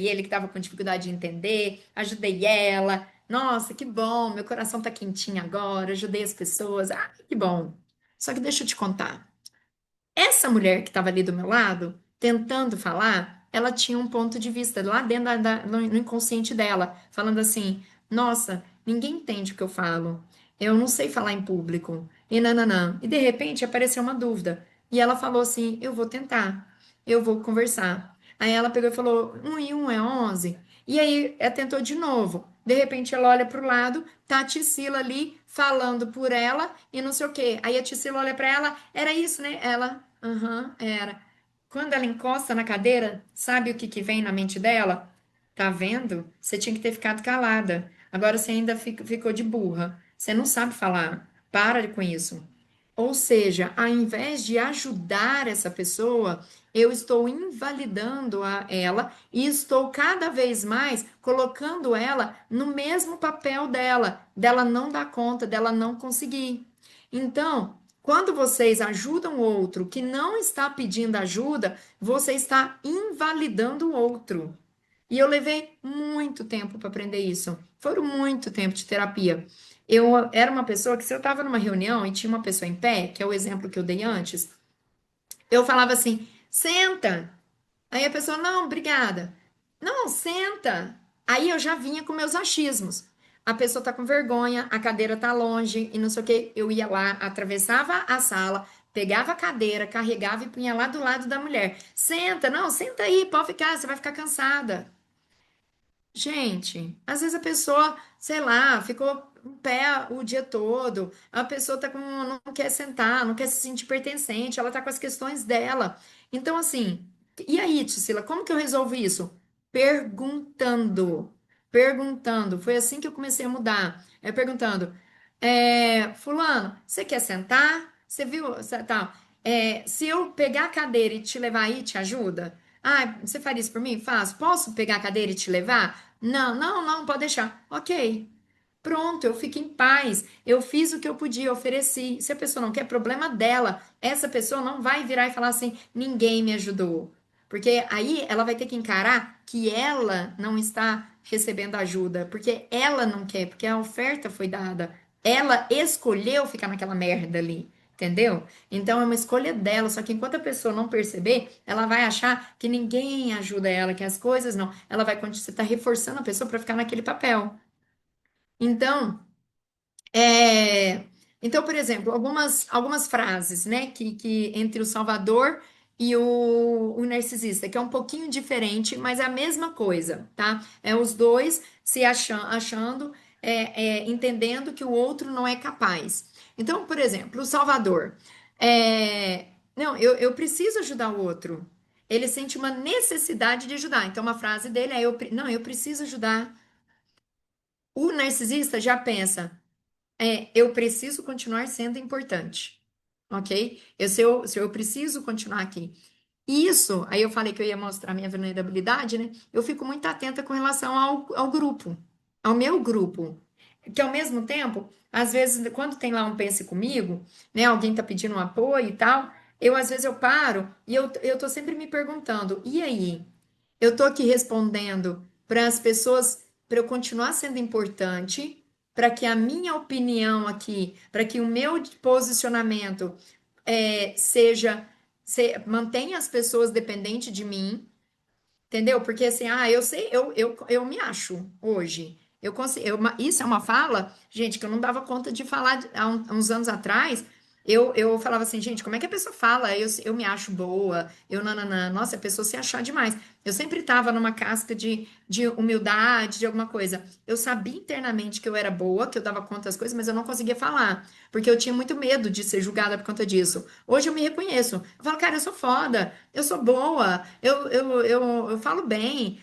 ele que estava com dificuldade de entender, ajudei ela. Nossa, que bom, meu coração tá quentinho agora, ajudei as pessoas. Ah, que bom. Só que deixa eu te contar. Essa mulher que estava ali do meu lado, tentando falar, ela tinha um ponto de vista lá dentro no inconsciente dela, falando assim: nossa, ninguém entende o que eu falo. Eu não sei falar em público. E nananã. E de repente apareceu uma dúvida. E ela falou assim: eu vou tentar, eu vou conversar. Aí ela pegou e falou: 1 e 1 é 11. E aí ela tentou de novo. De repente ela olha para o lado, tá a Tisila ali falando por ela e não sei o quê. Aí a Tisila olha para ela, era isso, né? Ela, aham, era. Quando ela encosta na cadeira, sabe o que que vem na mente dela? Tá vendo? Você tinha que ter ficado calada. Agora você ainda ficou de burra. Você não sabe falar. Para com isso. Ou seja, ao invés de ajudar essa pessoa, eu estou invalidando ela e estou cada vez mais colocando ela no mesmo papel dela não dar conta, dela não conseguir. Então, quando vocês ajudam o outro que não está pedindo ajuda, você está invalidando o outro. E eu levei muito tempo para aprender isso. Foram muito tempo de terapia. Eu era uma pessoa que, se eu estava numa reunião e tinha uma pessoa em pé, que é o exemplo que eu dei antes, eu falava assim: senta. Aí a pessoa, não, obrigada. Não, senta. Aí eu já vinha com meus achismos. A pessoa tá com vergonha, a cadeira tá longe e não sei o quê. Eu ia lá, atravessava a sala, pegava a cadeira, carregava e punha lá do lado da mulher. Senta, não, senta aí, pode ficar, você vai ficar cansada. Gente, às vezes a pessoa, sei lá, ficou em pé o dia todo, a pessoa tá com, não quer sentar, não quer se sentir pertencente, ela tá com as questões dela. Então, assim, e aí, Tisila, como que eu resolvo isso? Perguntando, perguntando. Foi assim que eu comecei a mudar. É perguntando, fulano, você quer sentar? Você viu? Tá. Se eu pegar a cadeira e te levar aí, te ajuda? Ah, você faria isso por mim? Faço. Posso pegar a cadeira e te levar? Não, não, não, pode deixar. Ok. Pronto, eu fico em paz. Eu fiz o que eu podia, ofereci. Se a pessoa não quer, problema dela. Essa pessoa não vai virar e falar assim: ninguém me ajudou. Porque aí ela vai ter que encarar que ela não está recebendo ajuda, porque ela não quer, porque a oferta foi dada. Ela escolheu ficar naquela merda ali, entendeu? Então é uma escolha dela, só que enquanto a pessoa não perceber, ela vai achar que ninguém ajuda ela, que as coisas não. Ela vai continuar, você está reforçando a pessoa para ficar naquele papel. Então, é, então, por exemplo, algumas frases, né, que entre o Salvador e o narcisista, que é um pouquinho diferente, mas é a mesma coisa, tá? É os dois se achando, entendendo que o outro não é capaz. Então, por exemplo, o Salvador, não, eu preciso ajudar o outro. Ele sente uma necessidade de ajudar. Então, uma frase dele é: não, eu preciso ajudar. O narcisista já pensa. Eu preciso continuar sendo importante, ok? Se eu preciso continuar aqui. Isso, aí eu falei que eu ia mostrar minha vulnerabilidade, né? Eu fico muito atenta com relação ao grupo, ao meu grupo. Que ao mesmo tempo, às vezes, quando tem lá um Pense Comigo, né? Alguém tá pedindo um apoio e tal, às vezes eu paro e eu tô sempre me perguntando, e aí? Eu tô aqui respondendo para as pessoas, para eu continuar sendo importante, para que a minha opinião aqui, para que o meu posicionamento mantenha as pessoas dependentes de mim, entendeu? Porque assim, eu sei, eu me acho hoje. Eu consigo, isso é uma fala, gente, que eu não dava conta de falar há uns anos atrás. Eu falava assim, gente, como é que a pessoa fala? Eu me acho boa, nananã. Nossa, a pessoa se achar demais. Eu sempre estava numa casca de humildade, de alguma coisa. Eu sabia internamente que eu era boa, que eu dava conta das coisas, mas eu não conseguia falar, porque eu tinha muito medo de ser julgada por conta disso. Hoje eu me reconheço. Eu falo, cara, eu sou foda, eu sou boa, eu falo bem.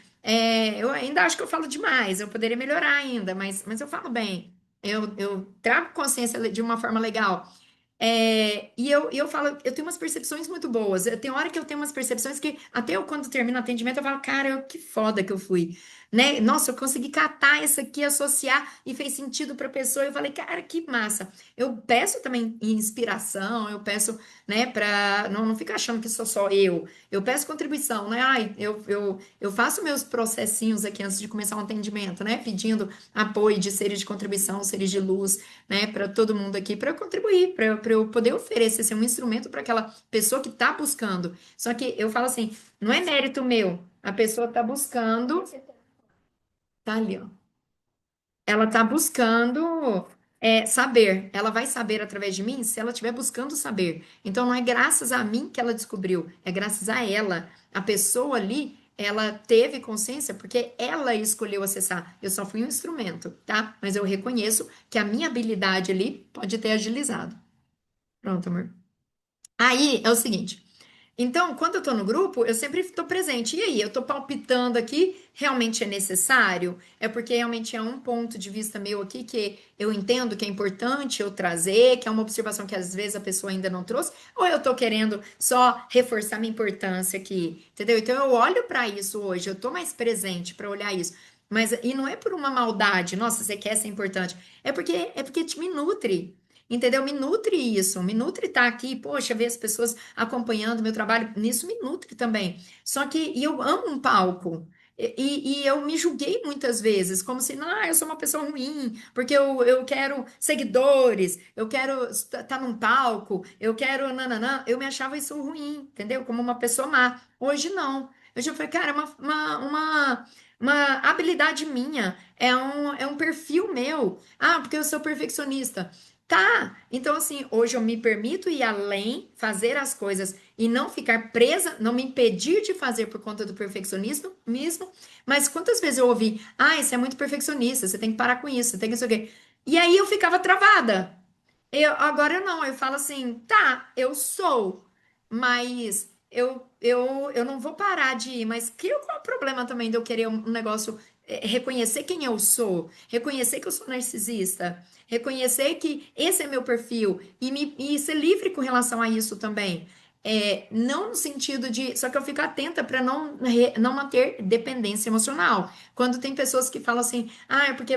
Eu ainda acho que eu falo demais, eu poderia melhorar ainda, mas eu falo bem. Eu trago consciência de uma forma legal. E eu falo, eu tenho umas percepções muito boas. Tem hora que eu tenho umas percepções que, até eu, quando termino o atendimento, eu falo, cara, que foda que eu fui. Né? Nossa, eu consegui catar isso aqui, associar e fez sentido para a pessoa. Eu falei, cara, que massa. Eu peço também inspiração, eu peço, né, para não ficar achando que sou só eu. Eu peço contribuição, né? Ai, eu faço meus processinhos aqui antes de começar um atendimento, né? Pedindo apoio de seres de contribuição, seres de luz, né, para todo mundo aqui, para eu contribuir, para eu poder oferecer ser um instrumento para aquela pessoa que está buscando. Só que eu falo assim, não é mérito meu, a pessoa está buscando, tá ali, ó. Ela está buscando saber. Ela vai saber através de mim se ela estiver buscando saber. Então não é graças a mim que ela descobriu, é graças a ela. A pessoa ali, ela teve consciência porque ela escolheu acessar. Eu só fui um instrumento, tá? Mas eu reconheço que a minha habilidade ali pode ter agilizado. Pronto, amor. Aí é o seguinte. Então, quando eu tô no grupo, eu sempre estou presente. E aí, eu tô palpitando aqui, realmente é necessário? É porque realmente é um ponto de vista meu aqui que eu entendo que é importante eu trazer, que é uma observação que às vezes a pessoa ainda não trouxe, ou eu tô querendo só reforçar minha importância aqui, entendeu? Então, eu olho para isso hoje, eu tô mais presente para olhar isso. Mas, e não é por uma maldade, nossa, você quer ser importante. É porque te me nutre. Entendeu? Me nutre isso, me nutre estar aqui, poxa, ver as pessoas acompanhando meu trabalho, nisso me nutre também. Só que e eu amo um palco. E eu me julguei muitas vezes, como se, não, eu sou uma pessoa ruim, porque eu quero seguidores, eu quero estar num palco, eu quero nananã. Eu me achava isso ruim, entendeu? Como uma pessoa má. Hoje não. Hoje eu falei, cara, é uma habilidade minha, é um perfil meu. Ah, porque eu sou perfeccionista. Tá, então assim, hoje eu me permito ir além, fazer as coisas e não ficar presa, não me impedir de fazer por conta do perfeccionismo mesmo. Mas quantas vezes eu ouvi, você é muito perfeccionista, você tem que parar com isso, você tem que não sei o quê. E aí eu ficava travada. Agora não, eu falo assim, tá, eu sou, mas eu não vou parar de ir. Mas qual é o problema também de eu querer um negócio, reconhecer quem eu sou, reconhecer que eu sou narcisista, reconhecer que esse é meu perfil e ser livre com relação a isso também. Não no sentido de. Só que eu fico atenta para não manter dependência emocional. Quando tem pessoas que falam assim, é porque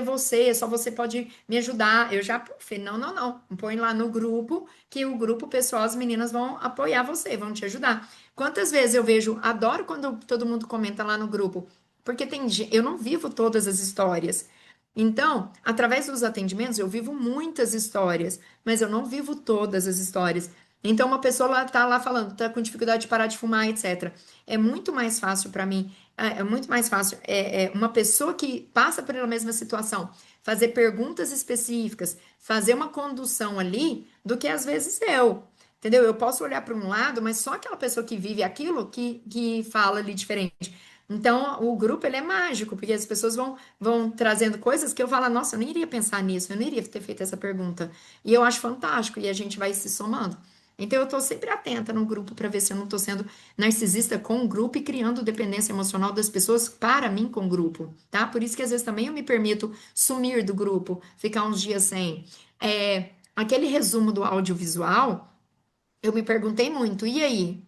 só você pode me ajudar. Eu já falei, não, não, não. Põe lá no grupo, que o grupo pessoal, as meninas vão apoiar você, vão te ajudar. Quantas vezes eu vejo, adoro quando todo mundo comenta lá no grupo, porque eu não vivo todas as histórias. Então, através dos atendimentos, eu vivo muitas histórias, mas eu não vivo todas as histórias. Então, uma pessoa lá tá lá falando, tá com dificuldade de parar de fumar, etc. É muito mais fácil para mim, é muito mais fácil uma pessoa que passa pela mesma situação fazer perguntas específicas, fazer uma condução ali, do que às vezes eu. Entendeu? Eu posso olhar para um lado, mas só aquela pessoa que vive aquilo que fala ali diferente. Então, o grupo ele é mágico, porque as pessoas vão trazendo coisas que eu falo, nossa, eu nem iria pensar nisso, eu nem iria ter feito essa pergunta. E eu acho fantástico, e a gente vai se somando. Então, eu estou sempre atenta no grupo para ver se eu não estou sendo narcisista com o grupo e criando dependência emocional das pessoas para mim com o grupo, tá? Por isso que às vezes também eu me permito sumir do grupo, ficar uns dias sem. Aquele resumo do audiovisual, eu me perguntei muito, e aí?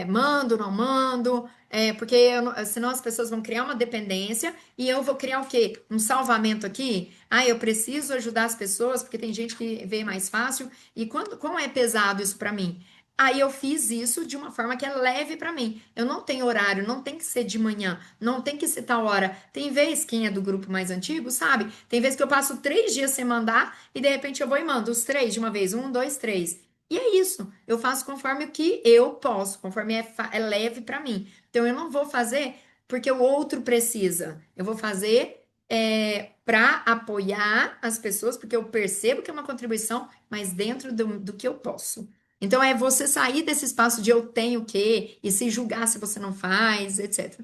Mando, não mando? Porque senão as pessoas vão criar uma dependência e eu vou criar o quê? Um salvamento aqui? Eu preciso ajudar as pessoas porque tem gente que vê mais fácil. E como é pesado isso para mim? Aí eu fiz isso de uma forma que é leve para mim. Eu não tenho horário, não tem que ser de manhã, não tem que ser tal hora. Tem vez, quem é do grupo mais antigo, sabe? Tem vez que eu passo 3 dias sem mandar e de repente eu vou e mando os três de uma vez. Um, dois, três. E é isso. Eu faço conforme o que eu posso, conforme é leve para mim. Então eu não vou fazer porque o outro precisa. Eu vou fazer para apoiar as pessoas, porque eu percebo que é uma contribuição, mas dentro do que eu posso. Então é você sair desse espaço de eu tenho que e se julgar se você não faz, etc.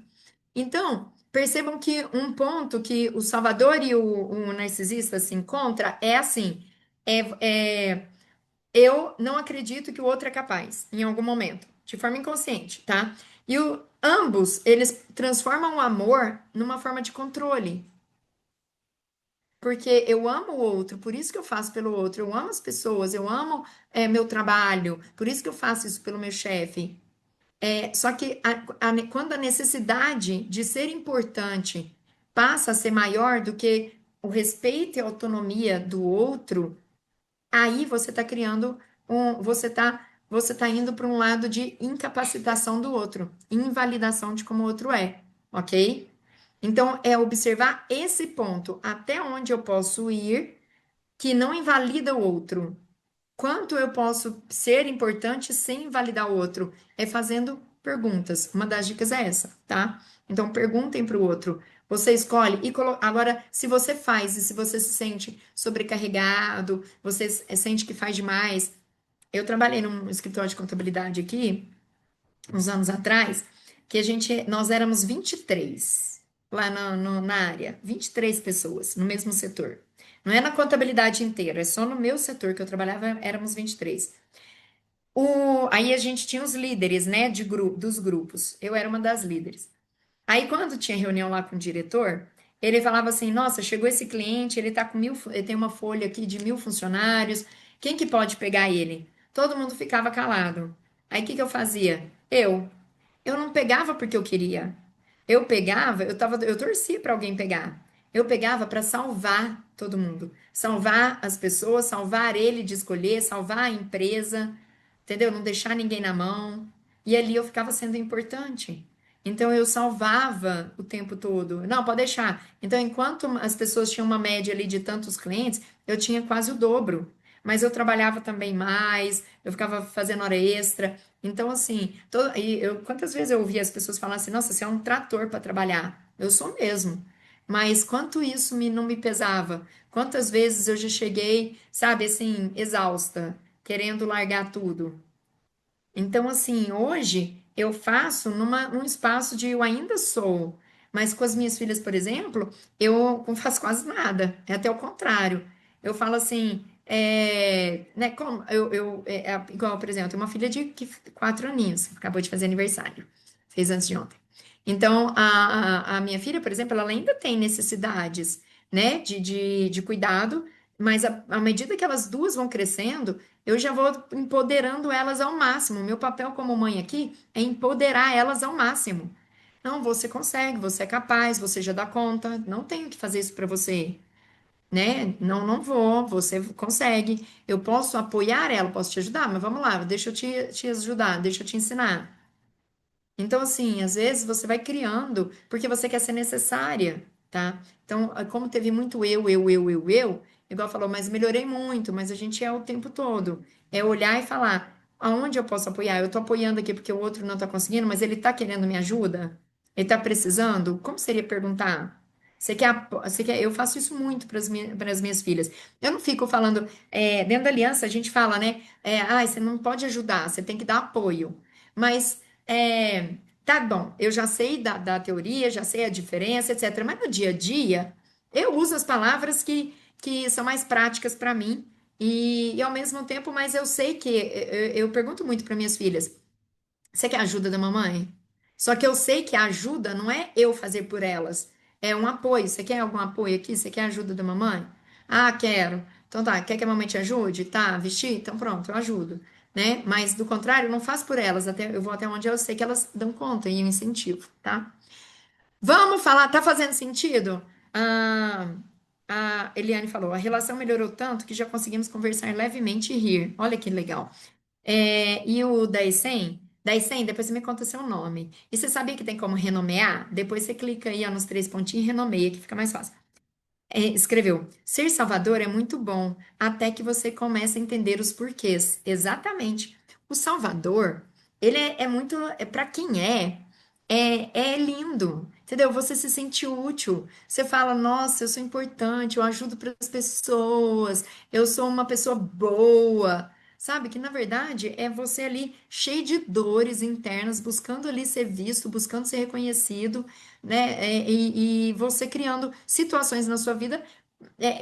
Então, percebam que um ponto que o Salvador e o narcisista se encontram é assim: eu não acredito que o outro é capaz, em algum momento, de forma inconsciente, tá? E ambos, eles transformam o amor numa forma de controle. Porque eu amo o outro, por isso que eu faço pelo outro. Eu amo as pessoas, eu amo meu trabalho, por isso que eu faço isso pelo meu chefe. Só que quando a necessidade de ser importante passa a ser maior do que o respeito e a autonomia do outro, aí você está criando você tá indo para um lado de incapacitação do outro, invalidação de como o outro é, ok? Então é observar esse ponto, até onde eu posso ir que não invalida o outro. Quanto eu posso ser importante sem invalidar o outro? É fazendo perguntas. Uma das dicas é essa, tá? Então perguntem para o outro. Você escolhe e agora, se você faz e se você se sente sobrecarregado, você sente que faz demais. Eu trabalhei num escritório de contabilidade aqui, uns anos atrás, que nós éramos 23 lá na área, 23 pessoas no mesmo setor. Não é na contabilidade inteira, é só no meu setor que eu trabalhava, éramos 23. Aí a gente tinha os líderes, né, dos grupos. Eu era uma das líderes. Aí, quando tinha reunião lá com o diretor, ele falava assim: Nossa, chegou esse cliente, ele tá com ele tem uma folha aqui de 1.000 funcionários, quem que pode pegar ele? Todo mundo ficava calado. Aí, o que que eu fazia? Eu não pegava porque eu queria. Eu pegava, eu torcia para alguém pegar. Eu pegava para salvar todo mundo, salvar as pessoas, salvar ele de escolher, salvar a empresa, entendeu? Não deixar ninguém na mão. E ali eu ficava sendo importante. Então eu salvava o tempo todo. Não, pode deixar. Então, enquanto as pessoas tinham uma média ali de tantos clientes, eu tinha quase o dobro. Mas eu trabalhava também mais, eu ficava fazendo hora extra. Então, assim, quantas vezes eu ouvia as pessoas falar assim, nossa, você é um trator para trabalhar. Eu sou mesmo. Mas quanto isso não me pesava? Quantas vezes eu já cheguei, sabe, assim, exausta, querendo largar tudo. Então, assim, hoje eu faço num espaço de eu ainda sou, mas com as minhas filhas, por exemplo, eu não faço quase nada, é até o contrário. Eu falo assim, né, como igual, por exemplo, eu tenho uma filha de 4 aninhos, acabou de fazer aniversário, fez antes de ontem. Então, a minha filha, por exemplo, ela ainda tem necessidades, né, de cuidado, mas à medida que elas duas vão crescendo, eu já vou empoderando elas ao máximo. Meu papel como mãe aqui é empoderar elas ao máximo. Não, você consegue, você é capaz, você já dá conta, não tenho que fazer isso para você, né? Não, não vou, você consegue. Eu posso apoiar ela, posso te ajudar, mas vamos lá, deixa eu te ajudar, deixa eu te ensinar. Então, assim, às vezes você vai criando porque você quer ser necessária, tá? Então, como teve muito igual falou, mas melhorei muito, mas a gente é o tempo todo. É olhar e falar, aonde eu posso apoiar? Eu tô apoiando aqui porque o outro não tá conseguindo, mas ele tá querendo me ajuda? Ele tá precisando? Como seria perguntar? Eu faço isso muito para as minhas filhas. Eu não fico falando, dentro da aliança a gente fala, né? Você não pode ajudar, você tem que dar apoio. Mas tá bom, eu já sei da teoria, já sei a diferença, etc. Mas no dia a dia, eu uso as palavras que são mais práticas para mim. E ao mesmo tempo, mas eu sei que eu pergunto muito para minhas filhas: você quer ajuda da mamãe? Só que eu sei que a ajuda não é eu fazer por elas, é um apoio. Você quer algum apoio aqui? Você quer ajuda da mamãe? Ah, quero. Então tá, quer que a mamãe te ajude? Tá, vestir? Então pronto, eu ajudo, né? Mas do contrário, eu não faço por elas, eu vou até onde eu sei que elas dão conta e eu incentivo, tá? Vamos falar, tá fazendo sentido? Ah, a Eliane falou, a relação melhorou tanto que já conseguimos conversar levemente e rir. Olha que legal. E o 10 100, depois você me conta seu nome. E você sabia que tem como renomear? Depois você clica aí ó, nos 3 pontinhos e renomeia, que fica mais fácil. Escreveu: Ser Salvador é muito bom, até que você começa a entender os porquês. Exatamente. O Salvador, ele é muito. Para quem é lindo, entendeu? Você se sente útil. Você fala: Nossa, eu sou importante, eu ajudo para as pessoas, eu sou uma pessoa boa. Sabe que na verdade é você ali cheio de dores internas, buscando ali ser visto, buscando ser reconhecido, né? E você criando situações na sua vida,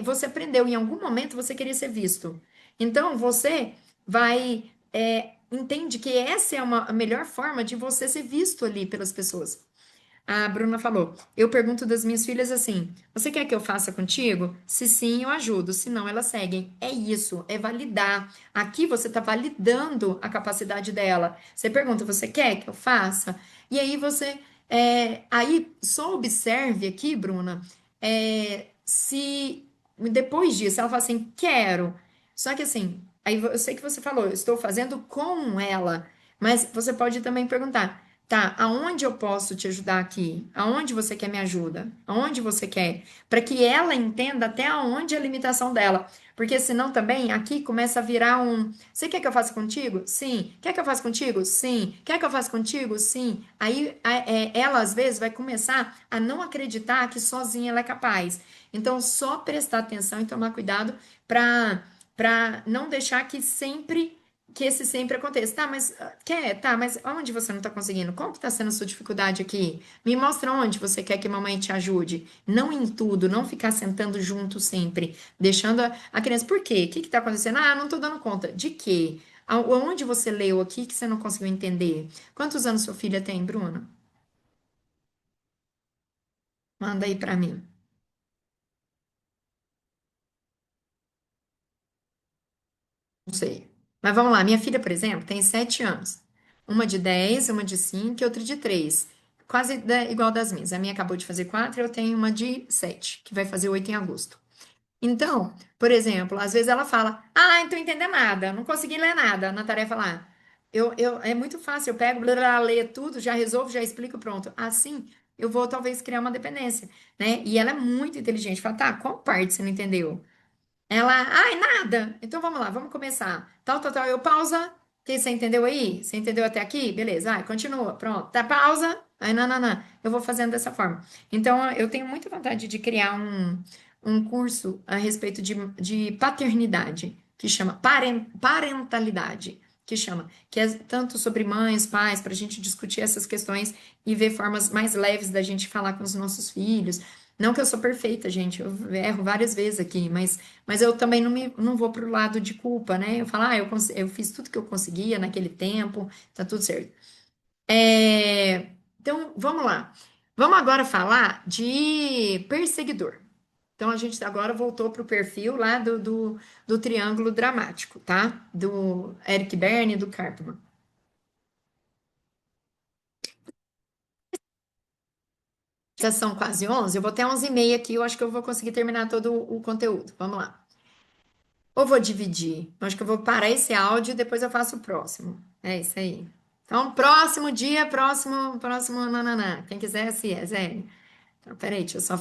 você aprendeu em algum momento você queria ser visto. Então você vai entende que essa é a melhor forma de você ser visto ali pelas pessoas. A Bruna falou: Eu pergunto das minhas filhas assim: Você quer que eu faça contigo? Se sim, eu ajudo. Se não, elas seguem. É isso, é validar. Aqui você está validando a capacidade dela. Você pergunta: Você quer que eu faça? E aí você. Aí só observe aqui, Bruna, se depois disso ela fala assim: Quero. Só que assim, aí eu sei que você falou: Eu estou fazendo com ela. Mas você pode também perguntar. Tá, aonde eu posso te ajudar aqui? Aonde você quer me ajuda? Aonde você quer? Para que ela entenda até aonde é a limitação dela. Porque senão também aqui começa a virar um. Você quer que eu faça contigo? Sim. Quer que eu faça contigo? Sim. Quer que eu faça contigo? Sim. Aí ela às vezes vai começar a não acreditar que sozinha ela é capaz. Então, só prestar atenção e tomar cuidado para não deixar que esse sempre aconteça. Tá, mas quer? Tá, mas onde você não tá conseguindo? Qual que tá sendo a sua dificuldade aqui? Me mostra onde você quer que a mamãe te ajude. Não em tudo, não ficar sentando junto sempre, deixando a criança. Por quê? O que que tá acontecendo? Ah, não tô dando conta. De quê? Aonde você leu aqui que você não conseguiu entender? Quantos anos sua filha tem, Bruna? Manda aí pra mim. Não sei. Mas vamos lá. Minha filha, por exemplo, tem 7 anos. Uma de 10, uma de 5 e outra de 3. Quase igual das minhas. A minha acabou de fazer 4 e eu tenho uma de 7, que vai fazer 8 em agosto. Então, por exemplo, às vezes ela fala: Ah, não tô entendendo nada, não consegui ler nada na tarefa lá. É muito fácil, eu pego, blá, blá, leio tudo, já resolvo, já explico, pronto. Assim, eu vou talvez criar uma dependência, né? E ela é muito inteligente. Fala, tá, qual parte você não entendeu? Ela, ai, nada. Então vamos lá, vamos começar. Tal, tal, tal. Eu pausa. Que você entendeu aí? Você entendeu até aqui? Beleza. Ai, continua. Pronto. Tá pausa. Aí, não, não, não. Eu vou fazendo dessa forma. Então, eu tenho muita vontade de criar um curso a respeito de paternidade, que chama parentalidade, que chama, que é tanto sobre mães, pais, para a gente discutir essas questões e ver formas mais leves da gente falar com os nossos filhos. Não que eu sou perfeita, gente, eu erro várias vezes aqui, mas eu também não vou pro lado de culpa, né? Eu falo, eu fiz tudo que eu conseguia naquele tempo, tá tudo certo. Então, vamos lá. Vamos agora falar de perseguidor. Então, a gente agora voltou pro perfil lá do triângulo dramático, tá? Do Eric Berne e do Karpman. Já são quase 11, eu vou até 11h30 aqui, eu acho que eu vou conseguir terminar todo o conteúdo. Vamos lá. Ou vou dividir? Eu acho que eu vou parar esse áudio e depois eu faço o próximo. É isso aí. Então, próximo dia, próximo, nananã. Quem quiser, se é, Zé. Então, peraí, deixa eu só